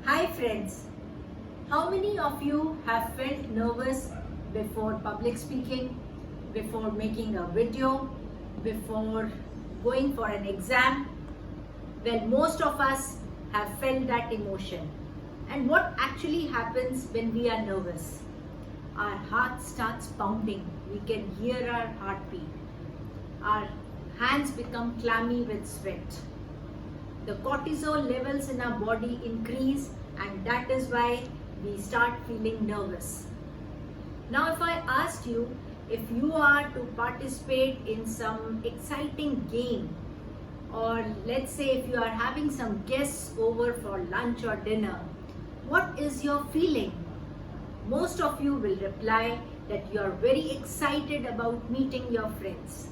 Hi friends, how many of you have felt nervous before public speaking, before making a video, before going for an exam? Well, most of us have felt that emotion. And what actually happens when we are nervous? Our heart starts pounding, we can hear our heartbeat. Our hands become clammy with sweat. The cortisol levels in our body increase, and that is why we start feeling nervous. Now, if I asked you if you are to participate in some exciting game, or let's say if you are having some guests over for lunch or dinner, what is your feeling? Most of you will reply that you are very excited about meeting your friends.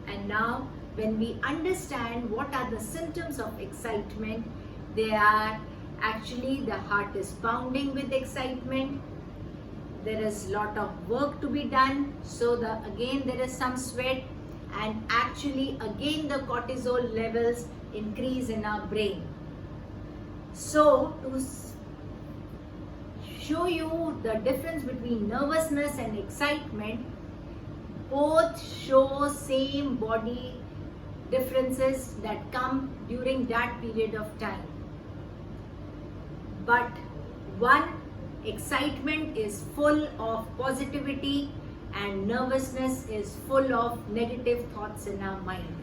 And now, when we understand what are the symptoms of excitement, they are actually the heart is pounding with excitement. There is lot of work to be done. So again there is some sweat, and actually again the cortisol levels increase in our brain. So to show you the difference between nervousness and excitement, both show same body differences that come during that period of time. But one, excitement is full of positivity and nervousness is full of negative thoughts in our mind.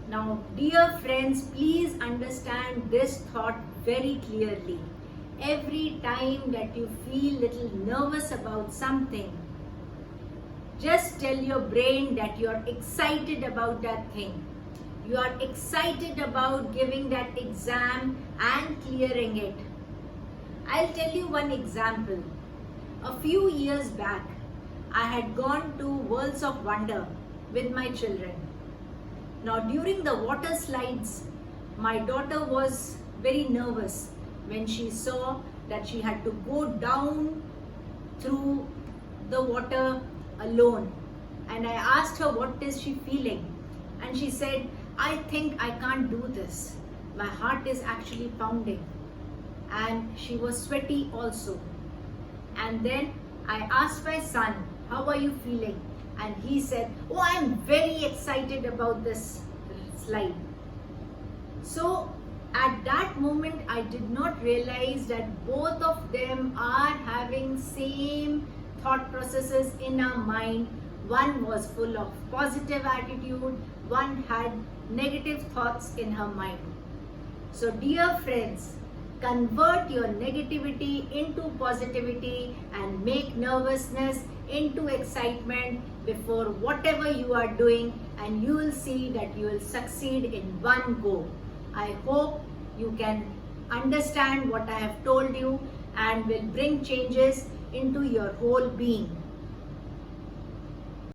Now, dear friends, please understand this thought very clearly. Every time that you feel little nervous about something, just tell your brain that you are excited about that thing. You are excited about giving that exam and clearing it. I'll tell you one example. A few years back, I had gone to Worlds of Wonder with my children. Now, during the water slides, my daughter was very nervous when she saw that she had to go down through the water alone. And I asked her what is she feeling, and she said, I think I can't do this. My heart is actually pounding. And she was sweaty also. And then I asked my son, how are you feeling? And he said, oh, I'm very excited about this slide. So at that moment, I did not realize that both of them are having same thought processes in our mind. One was full of positive attitude, one had negative thoughts in her mind. So dear friends, convert your negativity into positivity and make nervousness into excitement before whatever you are doing, and you will see that you will succeed in one go. I hope you can understand what I have told you and will bring changes into your whole being.